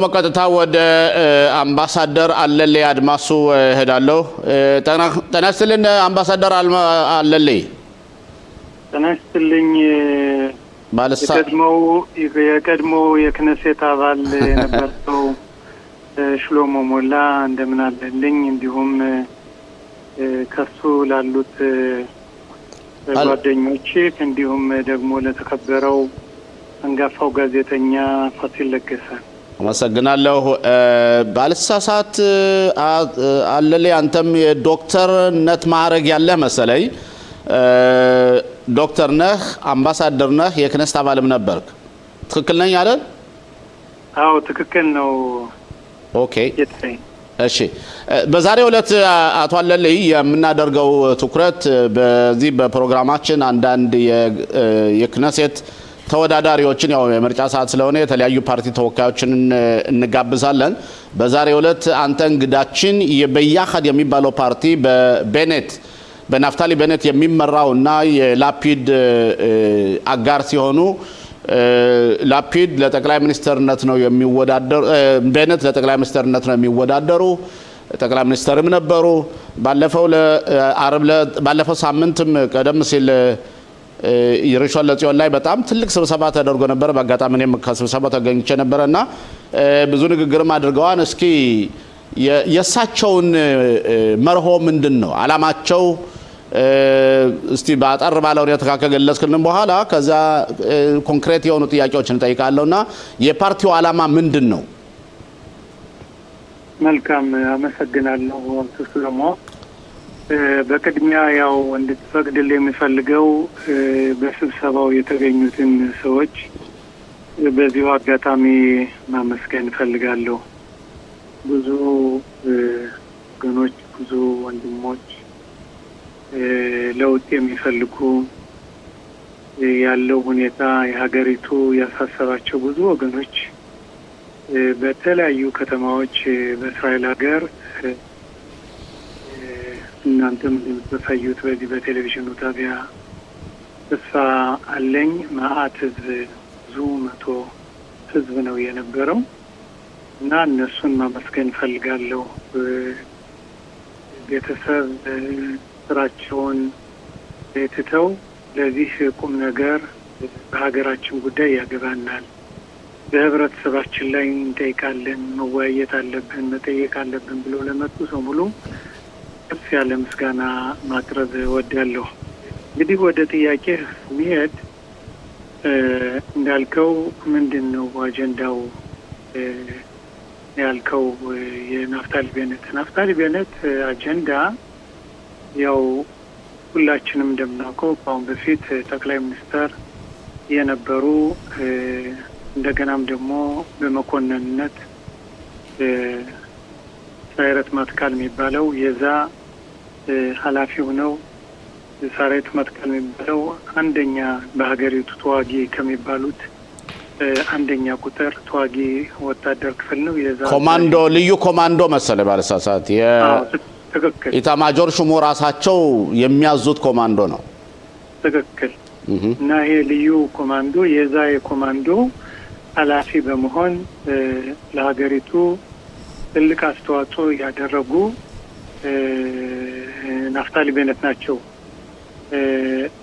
ወቀጥታ ወደ አምባሳደር አለሌ አድማሱ ሄዳለሁ። ተነስተልን አምባሳደር አለሌ ተነስተልኝ የቀድሞው የክነሴት አባል የነበረው ሽሎሞ ሞላ እንደምን አለልኝ። እንዲሁም ከሱ ላሉት ጓደኞቼ እንዲሁም ደግሞ ለተከበረው አንጋፋው ጋዜጠኛ ፋሲል ለገሰ አመሰግናለሁ። ባልሳሳት አለሌ አንተም የዶክተርነት ማዕረግ ያለህ መሰለኝ። ዶክተር ነህ፣ አምባሳደር ነህ፣ የክነስት አባልም ነበርክ። ትክክል ነኝ አይደል? አዎ ትክክል ነው። ኦኬ እሺ። በዛሬው ዕለት አቶ አለሌ የምናደርገው ትኩረት በዚህ በፕሮግራማችን አንዳንድ የክነሴት ተወዳዳሪዎችን ያው የምርጫ ሰዓት ስለሆነ የተለያዩ ፓርቲ ተወካዮችን እንጋብዛለን። በዛሬው ዕለት አንተ እንግዳችን በያኻድ የሚባለው ፓርቲ በናፍታሊ ቤኔት የሚመራውና የላፒድ አጋር ሲሆኑ ላፒድ ለጠቅላይ ሚኒስትርነት ነው የሚወዳደሩ፣ ቤኔት ለጠቅላይ ሚኒስትርነት ነው የሚወዳደሩ፣ ጠቅላይ ሚኒስትርም ነበሩ። ባለፈው ሳምንትም ቀደም ሲል የሪሾን ለጽዮን ላይ በጣም ትልቅ ስብሰባ ተደርጎ ነበር። በአጋጣሚ እኔም ከስብሰባው ተገኝቼ ነበርና ብዙ ንግግርም አድርገዋል። እስኪ የእሳቸውን መርሆ ምንድን ነው አላማቸው? እስቲ በአጠር ባለ ሁኔታ ከገለጽክልን በኋላ ከዛ ኮንክሬት የሆኑ ጥያቄዎችን እንጠይቃለሁና የፓርቲው አላማ ምንድን ነው? መልካም አመሰግናለሁ ሰለሞን። በቅድሚያ ያው እንድትፈቅድልኝ የሚፈልገው በስብሰባው የተገኙትን ሰዎች በዚሁ አጋጣሚ ማመስገን እፈልጋለሁ። ብዙ ወገኖች፣ ብዙ ወንድሞች ለውጥ የሚፈልጉ ያለው ሁኔታ የሀገሪቱ ያሳሰባቸው ብዙ ወገኖች በተለያዩ ከተማዎች በእስራኤል ሀገር እናንተም እንደምትሳዩት በዚህ በቴሌቪዥኑ ጣቢያ ተስፋ አለኝ። መዓት ህዝብ፣ ብዙ መቶ ህዝብ ነው የነበረው እና እነሱን ማመስገን ፈልጋለሁ። ቤተሰብ ስራቸውን ትተው ለዚህ ቁም ነገር በሀገራችን ጉዳይ ያገባናል፣ በህብረተሰባችን ላይ እንጠይቃለን፣ መወያየት አለብን፣ መጠየቅ አለብን ብሎ ለመጡ ሰው ሙሉ ከፍ ያለ ምስጋና ማቅረብ እወዳለሁ። እንግዲህ ወደ ጥያቄ ስንሄድ እንዳልከው ምንድን ነው አጀንዳው ያልከው የናፍታሊ ቤኔት አጀንዳ ያው ሁላችንም እንደምናውቀው ከአሁን በፊት ጠቅላይ ሚኒስትር የነበሩ እንደገናም ደግሞ በመኮንንነት ሳይረት ማትካል የሚባለው የዛ ኃላፊ ሆነው ሳይረት ማትካል የሚባለው አንደኛ በሀገሪቱ ተዋጊ ከሚባሉት አንደኛ ቁጥር ተዋጊ ወታደር ክፍል ነው። የዛ ኮማንዶ ልዩ ኮማንዶ መሰለ ባለሳሳት ትክክል። ኢታማጆር ሹሙ ራሳቸው የሚያዙት ኮማንዶ ነው። ትክክል። እና ይሄ ልዩ ኮማንዶ የዛ የኮማንዶ ኃላፊ በመሆን ለሀገሪቱ ትልቅ አስተዋጽኦ ያደረጉ ናፍታሊ ቤኔት ናቸው።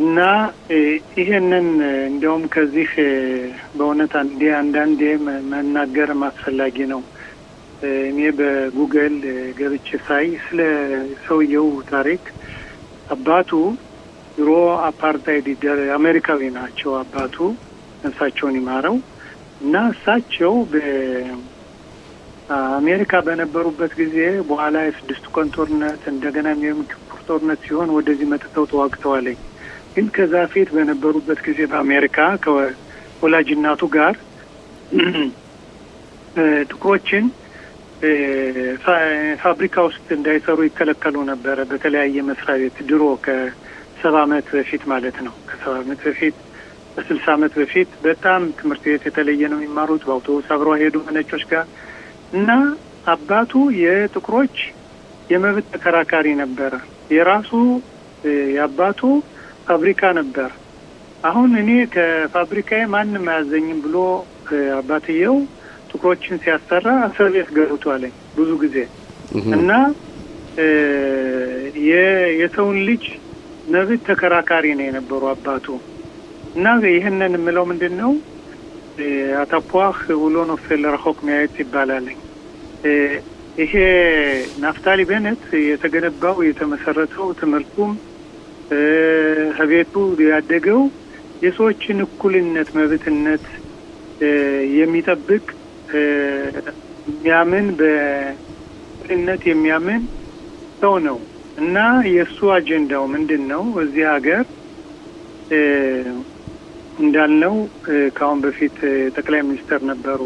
እና ይሄንን እንዲያውም ከዚህ በእውነት አንዳንዴ መናገር አስፈላጊ ነው። እኔ በጉግል ገብቼ ሳይ ስለ ሰውየው ታሪክ አባቱ ድሮ አፓርታይድ አሜሪካዊ ናቸው። አባቱ ነፍሳቸውን ይማረው እና እሳቸው አሜሪካ በነበሩበት ጊዜ በኋላ የስድስቱ ቀን ጦርነት እንደገና የዮም ኪፑር ጦርነት ሲሆን ወደዚህ መጥተው ተዋግተዋል። ግን ከዛ ፊት በነበሩበት ጊዜ በአሜሪካ ከወላጅ እናቱ ጋር ጥቁሮችን ፋብሪካ ውስጥ እንዳይሰሩ ይከለከሉ ነበረ። በተለያየ መስሪያ ቤት ድሮ ከ70 ዓመት በፊት ማለት ነው። ከ70 ዓመት በፊት በ60 ዓመት በፊት በጣም ትምህርት ቤት የተለየ ነው የሚማሩት። በአውቶቡስ አብረው ሄዱ ነጮች ጋር እና አባቱ የጥቁሮች የመብት ተከራካሪ ነበረ። የራሱ የአባቱ ፋብሪካ ነበር። አሁን እኔ ከፋብሪካዬ ማንም አያዘኝም ብሎ አባትየው ጥቁሮችን ሲያሰራ እስር ቤት ገብቷል ብዙ ጊዜ እና የሰውን ልጅ መብት ተከራካሪ ነው የነበሩ አባቱ እና ይሄንን የምለው ምንድነው አታፖህ ውሎ ነው ፈለርሆክ ማየት ይባላል። ይሄ ናፍታሊ ቤነት የተገነባው የተመሰረተው ትምህርቱም ህቤቱ ያደገው የሰዎችን እኩልነት መብትነት የሚጠብቅ የሚያምን በእኩልነት የሚያምን ሰው ነው እና የሱ አጀንዳው ምንድነው እዚህ ሀገር እንዳልነው ካሁን በፊት ጠቅላይ ሚኒስተር ነበሩ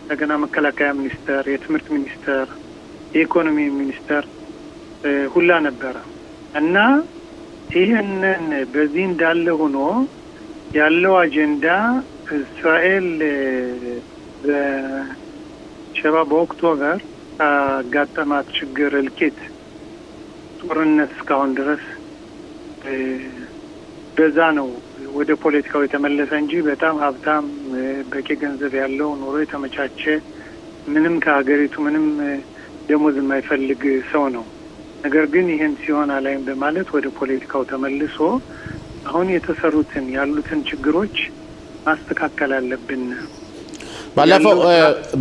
እንደገና መከላከያ ሚኒስተር የትምህርት ሚኒስተር የኢኮኖሚ ሚኒስተር ሁላ ነበረ እና ይሄንን በዚህ እንዳለ ሆኖ ያለው አጀንዳ እስራኤል በሸባብ በኦክቶበር አጋጠማት ችግር እልቂት ጦርነት እስካሁን ድረስ በዛ ነው ወደ ፖለቲካው የተመለሰ እንጂ በጣም ሀብታም በቂ ገንዘብ ያለው ኑሮ የተመቻቸ ምንም ከሀገሪቱ ምንም ደሞዝ የማይፈልግ ሰው ነው። ነገር ግን ይሄን ሲሆን አላይም በማለት ወደ ፖለቲካው ተመልሶ አሁን የተሰሩትን ያሉትን ችግሮች ማስተካከል አለብን።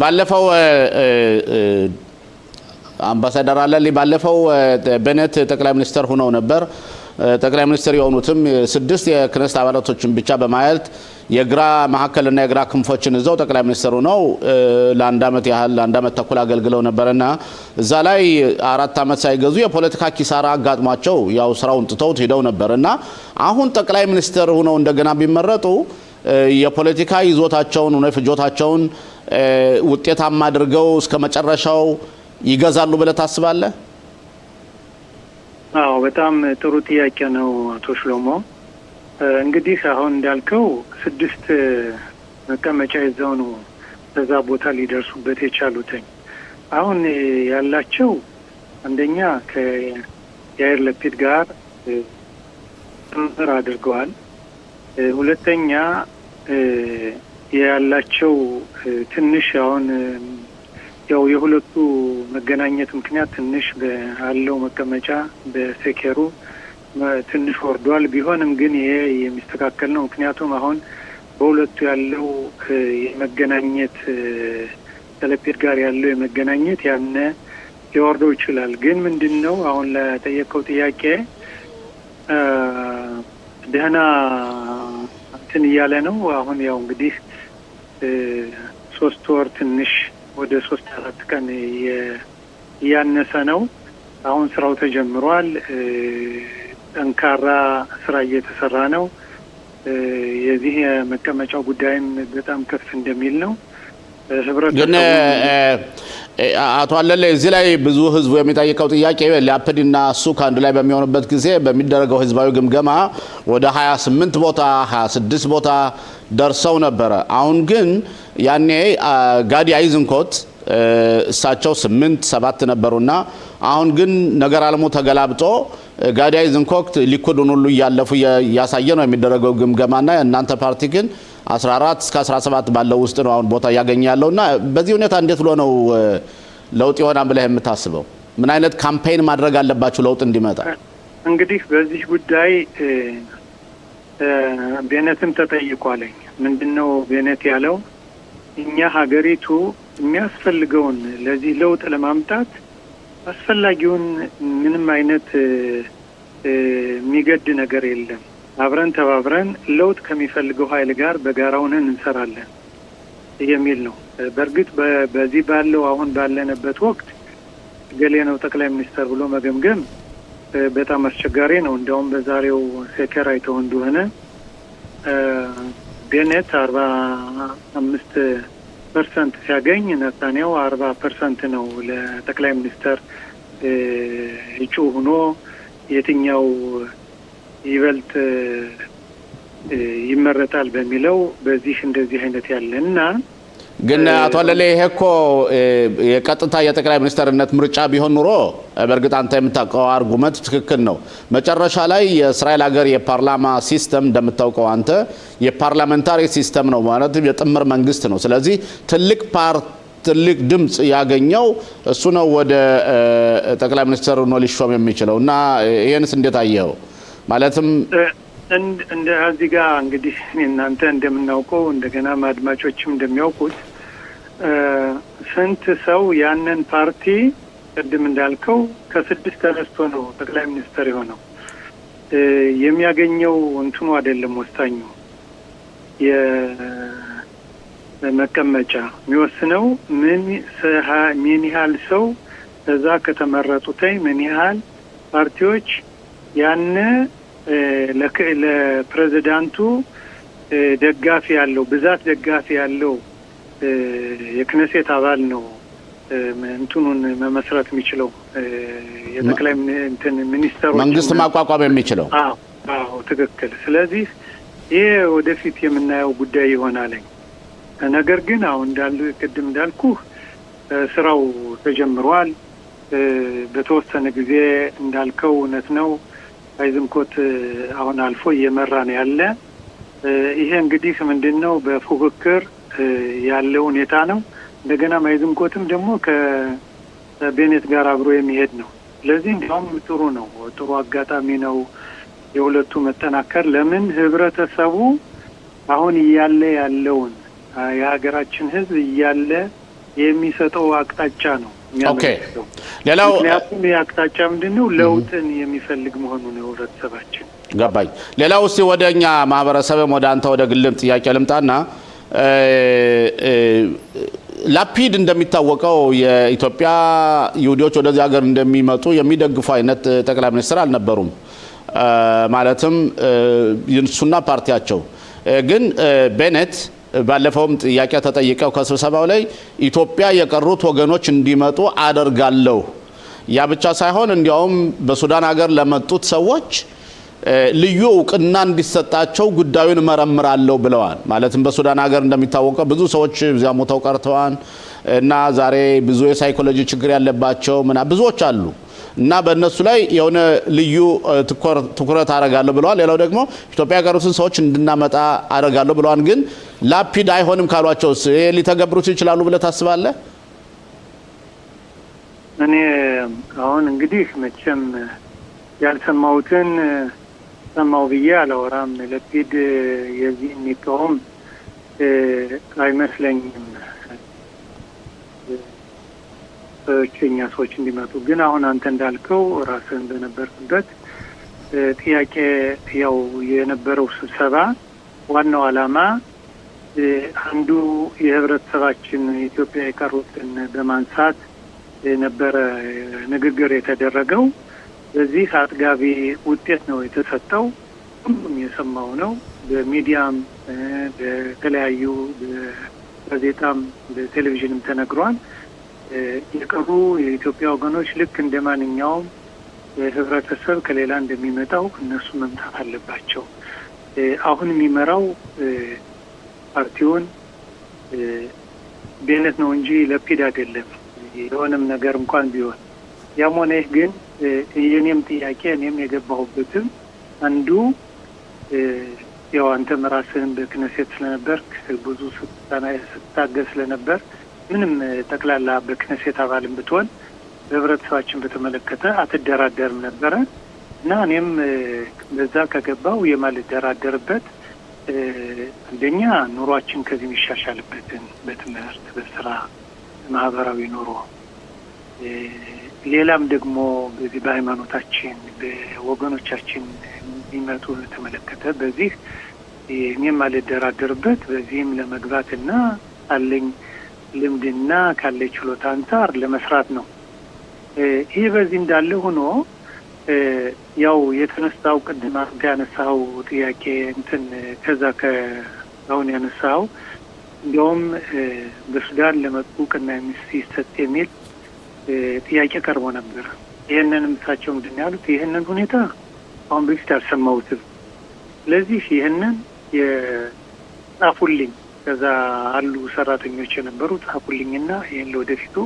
ባለፈው አምባሳደር አለሊ ባለፈው በነት ጠቅላይ ሚኒስተር ሆነው ነበር። ጠቅላይ ሚኒስትር የሆኑትም 6 የክነስት አባላቶችን ብቻ በማየት የግራ ማዕከልና የግራ ክንፎችን እዛው ጠቅላይ ሚኒስትሩ ነው ለአንድ አመት ያህል አንድ አመት ተኩል አገልግለው ነበርና እዛ ላይ 4 አመት ሳይገዙ የፖለቲካ ኪሳራ አጋጥሟቸው ያው ስራውን ጥተው ሄደው ነበርና አሁን ጠቅላይ ሚኒስትር ሆነው እንደገና ቢመረጡ የፖለቲካ ይዞታቸውን ነው ፍጆታቸውን ውጤታማ አድርገው እስከመጨረሻው ይገዛሉ ብለ ታስባለህ? አዎ በጣም ጥሩ ጥያቄ ነው አቶ ሽሎሞ። እንግዲህ አሁን እንዳልከው 6 መቀመጫ ይዘው ነው በዛ ቦታ ሊደርሱበት የቻሉት። አሁን ያላቸው አንደኛ ከያይር ለፒድ ጋር ጥምር አድርገዋል። ሁለተኛ ያላቸው ትንሽ አሁን ያው የሁለቱ መገናኘት ምክንያት ትንሽ በአለው መቀመጫ በሴኬሩ ትንሽ ወርዷል። ቢሆንም ግን ይሄ የሚስተካከል ነው። ምክንያቱም አሁን በሁለቱ ያለው የመገናኘት ተለፒድ ጋር ያለው የመገናኘት ያነ ሊወርደው ይችላል። ግን ምንድነው አሁን ለጠየቀው ጥያቄ ደህና እንትን እያለ ነው። አሁን ያው እንግዲህ 3 ወር ትንሽ ወደ 3-4 ቀን ያነሰ ነው። አሁን ስራው ተጀምሯል። ጠንካራ ስራ እየተሰራ ነው። የዚህ መቀመጫው ጉዳይም በጣም ከፍ እንደሚል ነው። ግን አቶ አለለ እዚህ ላይ ብዙ ህዝቡ የሚጠይቀው ጥያቄ ለአፕዲና እሱ ከአንድ ላይ በሚሆንበት ጊዜ በሚደረገው ህዝባዊ ግምገማ ወደ 28 ቦታ 26 ቦታ ደርሰው ነበረ። አሁን ግን ያኔ ጋዲ አይዝንኮት እሳቸው 8-7 ነበሩና አሁን ግን ነገር አለሙ ተገላብጦ ጋዲ አይዝንኮት ሊኩድን ሁሉ ያለፉ ያሳየ ነው የሚደረገው ግምገማና እናንተ ፓርቲ ግን 14 እስከ 17 ባለው ውስጥ ነው አሁን ቦታ ያገኛለውና በዚህ ሁኔታ እንዴት ብሎ ነው ለውጥ ይሆናል ብለህ የምታስበው? ምን አይነት ካምፔን ማድረግ አለባችሁ ለውጥ እንዲመጣ? እንግዲህ በዚህ ጉዳይ ቤነትም ተጠይቋል። ምንድነው ቤነት ያለው? እኛ ሀገሪቱ የሚያስፈልገውን ለዚህ ለውጥ ለማምጣት አስፈላጊውን ምንም አይነት የሚገድ ነገር የለም። አብረን ተባብረን ለውጥ ከሚፈልገው ኃይል ጋር በጋራ ሆነን እንሰራለን የሚል ነው። በእርግጥ በዚህ ባለው አሁን ባለንበት ወቅት ገሌ ነው ጠቅላይ ሚኒስተር ብሎ መገምገም በጣም አስቸጋሪ ነው። እንደውም በዛሬው ሴከር አይተው እንደሆነ ቤኔት 45% ሲያገኝ ነታንያሁ 40% ነው ለጠቅላይ ሚኒስተር እጩ ሆኖ የትኛው ይበልጥ ይመረጣል በሚለው በዚህ እንደዚህ አይነት ያለና ግን አቶ አለለ ይሄ እኮ የቀጥታ የጠቅላይ ሚኒስትርነት ምርጫ ቢሆን ኑሮ በእርግጥ አንተ የምታውቀው አርጉመንት ትክክል ነው። መጨረሻ ላይ የእስራኤል ሀገር የፓርላማ ሲስተም እንደምታውቀው አንተ የፓርላሜንታሪ ሲስተም ነው ማለት የጥምር መንግስት ነው። ስለዚህ ትልቅ ድምጽ ያገኘው እሱ ነው ወደ ጠቅላይ ሚኒስትር ነው ሊሾም የሚችለው እና ይሄንስ እንዴት አየው? ማለትም እንደ እዚህ ጋር እንግዲህ እናንተ እንደምናውቀው እንደገና አድማጮችም እንደሚያውቁት ስንት ሰው ያንን ፓርቲ ቅድም እንዳልከው ከ6 ተነስቶ ነው ጠቅላይ ሚኒስትር የሆነው። የሚያገኘው እንትኑ አይደለም ወሳኙ የመቀመጫ የሚወስነው ምን ያህል ሰው በዛ ከተመረጡት ምን ያህል ፓርቲዎች ያነ ለፕሬዝዳንቱ ደጋፊ ያለው ብዛት ደጋፊ ያለው የክነሴት አባል ነው እንትኑን መመስረት የሚችለው የጠቅላይ ሚኒስትሩ መንግስት ማቋቋም የሚችለው። አዎ ትክክል። ስለዚህ ይሄ ወደፊት የምናየው ጉዳይ ይሆናል። ነገር ግን አሁን ቅድም እንዳልኩ ስራው ተጀምሯል። በተወሰነ ጊዜ እንዳልከው እውነት ነው አይዝንኮት አሁን አልፎ እየመራ ነው ያለ። ይሄ እንግዲህ ምንድነው በፉክክር ያለው ሁኔታ ነው። እንደገና አይዝንኮትም ደግሞ ከቤኔት ጋር አብሮ የሚሄድ ነው። ስለዚህ እንዲያውም ጥሩ ነው፣ ጥሩ አጋጣሚ ነው የሁለቱ መጠናከር። ለምን ህብረተሰቡ አሁን እያለ ያለውን የሀገራችን ህዝብ እያለ የሚሰጠው አቅጣጫ ነው። ኦኬ ሌላው ምክንያቱም የአቅጣጫ ምንድነው ለውጥን የሚፈልግ መሆኑ ነው ህብረተሰባችን። ገባኝ። ሌላው እስቲ ወደኛ ማህበረሰብም ወደ አንተ ወደ ግልም ጥያቄ ልምጣና ላፒድ እንደሚታወቀው የኢትዮጵያ ይሁዲዎች ወደዚህ ሀገር እንደሚመጡ የሚደግፉ አይነት ጠቅላይ ሚኒስትር አልነበሩም። ማለትም እሱና ፓርቲያቸው ግን ቤኔት ባለፈውም ጥያቄ ተጠይቀው ከስብሰባው ላይ ኢትዮጵያ የቀሩት ወገኖች እንዲመጡ አደርጋለሁ፣ ያ ብቻ ሳይሆን እንዲያውም በሱዳን ሀገር ለመጡት ሰዎች ልዩ እውቅና እንዲሰጣቸው ጉዳዩን መረምራለሁ ብለዋል። ማለትም በሱዳን ሀገር እንደሚታወቀው ብዙ ሰዎች እዚያ ሞተው ቀርተዋል እና ዛሬ ብዙ የሳይኮሎጂ ችግር ያለባቸው ብዙዎች አሉ እና በእነሱ ላይ የሆነ ልዩ ትኩረት አደርጋለሁ ብለዋል። ሌላው ደግሞ ኢትዮጵያ የቀሩትን ሰዎች እንድናመጣ አደርጋለሁ ብለዋል። ግን ላፒድ አይሆንም ካሏቸውስ ሊተገብሩት ይችላሉ ብለህ ታስባለህ? እኔ አሁን እንግዲህ መቼም ያልሰማሁትን ሰማው ብዬ አላወራም። ላፒድ የዚህ የሚቃወም አይመስለኝም እኛ ሰዎች እንዲመጡ። ግን አሁን አንተ እንዳልከው ራስህን በነበርክበት ጥያቄ ያው የነበረው ስብሰባ ዋናው ዓላማ አንዱ የህብረተሰባችን ኢትዮጵያ የቀሩትን በማንሳት የነበረ ንግግር የተደረገው። በዚህ አጥጋቢ ውጤት ነው የተሰጠው። ሁሉም የሰማው ነው። በሚዲያም በተለያዩ በጋዜጣም በቴሌቪዥንም ተነግሯል። የቀሩ የኢትዮጵያ ወገኖች ልክ እንደማንኛውም ህብረተሰብ ከሌላ እንደሚመጣው እነሱ መምጣት አለባቸው። አሁን የሚመራው ፓርቲውን ቤኔት ነው እንጂ ላፒድ አይደለም። የሆነም ነገር እንኳን ቢሆን ያም ሆነ ግን የኔም ጥያቄ እኔም የገባሁበትም አንዱ ያው አንተም ራስህን በክነሴት ስለነበርክ ብዙ ስታገዝ ስለነበር ምንም ጠቅላላ በክነሴት አባልም ብትሆን በህብረተሰባችን በተመለከተ አትደራደርም ነበረ እና እኔም በዛ ከገባው የማልደራደርበት አንደኛ ኑሯችን ከዚህ የሚሻሻልበትን በትምህርት፣ በስራ፣ ማህበራዊ ኑሮ ሌላም ደግሞ በዚህ በሃይማኖታችን በወገኖቻችን የሚመጡ ተመለከተ በዚህ እኔም አልደራደርበት በዚህም ለመግባትና አለኝ ልምድና ካለ ችሎታ አንፃር ለመስራት ነው። ይሄ በዚህ እንዳለ ሆኖ ያው የተነሳው ቅድም ያነሳው ጥያቄ እንትን ከዛ ከአሁን ያነሳው እንዲያውም በሱዳን ለመጡ ቅና የሚሰጥ የሚል ጥያቄ ቀርቦ ነበር። ይህንንም እሳቸው ምንድን ነው ያሉት? ይህንን ሁኔታ አሁን በፊት አልሰማሁትም። ስለዚህ ይህንን የጻፉልኝ ከዛ አሉ ሰራተኞች የነበሩ ጻፉልኝና ይሄን ለወደፊቱ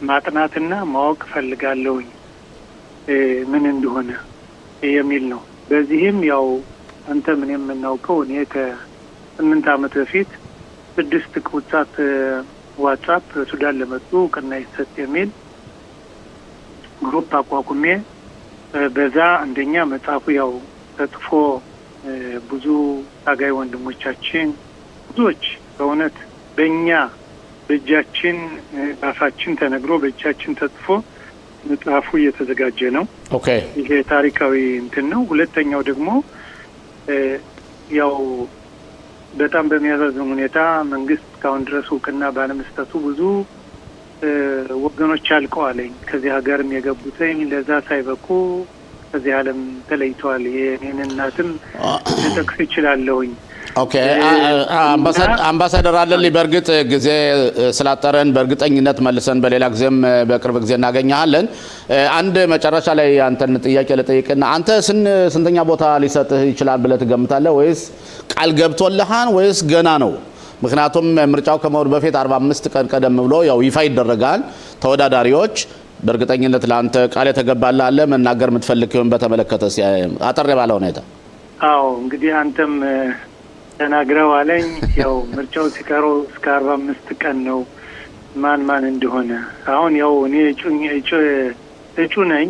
ማጥናትና ማወቅ ፈልጋለሁኝ ምን እንደሆነ የሚል ነው። በዚህም ያው አንተ ምን የምናውቀው እኔ ከ8 ዓመት በፊት 6 ቁጥራት ዋትስአፕ ሱዳን ለመጡ ቅና ይሰጥ የሚል ግሩፕ አቋቁሜ በዛ አንደኛ መጽሐፉ ያው ተጽፎ ብዙ ታጋይ ወንድሞቻችን ብዙዎች በእውነት በእኛ በእጃችን ባፋችን ተነግሮ በእጃችን ተጽፎ መጽሐፉ እየተዘጋጀ ነው። ኦኬ ይሄ ታሪካዊ እንትን ነው። ሁለተኛው ደግሞ ያው በጣም በሚያሳዝን ሁኔታ መንግስት እስካሁን ድረስ እውቅና ባለመስጠቱ ብዙ ወገኖች አልቀዋለኝ። ከዚህ ሀገርም የገቡትኝ ለዛ ሳይበቁ ከዚህ ዓለም ተለይተዋል። የኔን እናትም ልጠቅስ እችላለሁኝ። ኦኬ አምባሳደር አለልኝ በእርግጥ ጊዜ ስላጠረን በእርግጠኝነት መልሰን በሌላ ጊዜም በቅርብ ጊዜ እናገኛለን። አንድ መጨረሻ ላይ አንተን ጥያቄ ልጠይቅና አንተ ስንተኛ ቦታ ሊሰጥህ ይችላል ብለህ ትገምታለህ? ወይስ ቃል ገብቶልሃን ወይስ ገና ነው? ምክንያቱም ምርጫው ከመውድ በፊት 45 ቀን ቀደም ብሎ ያው ይፋ ይደረጋል ተወዳዳሪዎች። በእርግጠኝነት ለአንተ ቃል የተገባልህ አለ መናገር የምትፈልገውን በተመለከተ አጠር ባለ ሁኔታ? አዎ እንግዲህ አንተም ተናግረው አለኝ። ያው ምርጫው ሲቀረው እስከ 45 ቀን ነው ማን እንደሆነ። አሁን ያው እኔ እጩ ነኝ።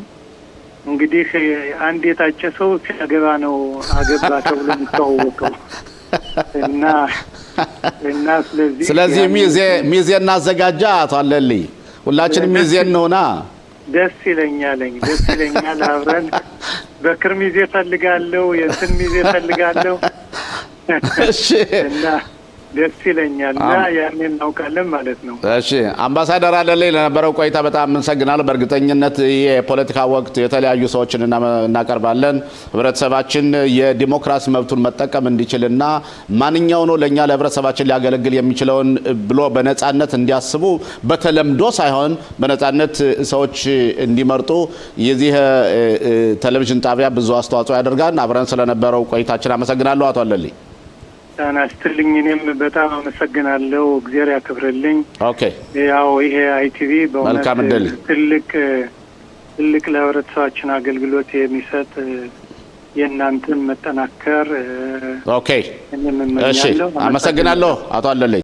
እንግዲህ አንድ የታጨ ሰው ሲያገባ ነው አገባ ተብሎ የሚታወቀው እና ስለዚህ ሚዜ እናዘጋጃ አቶ አለልኝ ሁላችንም ሚዜ እንሆና። ደስ ይለኛል አብረን በክር ሚዜ ፈልጋለሁ የእንትን ሚዜ ፈልጋለሁ እሺ እና ደስ ይለኛል እና ያኔ እናውቃለን ማለት ነው። እሺ አምባሳደር አለልኝ ለነበረው ቆይታ በጣም እንሰግናለን። በእርግጠኝነት የፖለቲካ ወቅት የተለያዩ ሰዎችን እናቀርባለን። ህብረተሰባችን የዲሞክራሲ መብቱን መጠቀም እንዲችልና ማንኛው ነው ለኛ ለህብረተሰባችን ሊያገለግል የሚችለውን ብሎ በነጻነት እንዲያስቡ በተለምዶ ሳይሆን በነጻነት ሰዎች እንዲመርጡ የዚህ ቴሌቪዥን ጣቢያ ብዙ አስተዋጽኦ ያደርጋል። አብረን ስለነበረው ቆይታችን አመሰግናለሁ አቶ አለልኝ። ታናስትልኝ እኔም በጣም አመሰግናለሁ። እግዚአብሔር ያክብርልኝ። ኦኬ ያው ይሄ አይቲቪ በእውነት ትልቅ ለህብረተሰባችን አገልግሎት የሚሰጥ የእናንተን መጠናከር ኦኬ እሺ አመሰግናለሁ አቶ አለልኝ።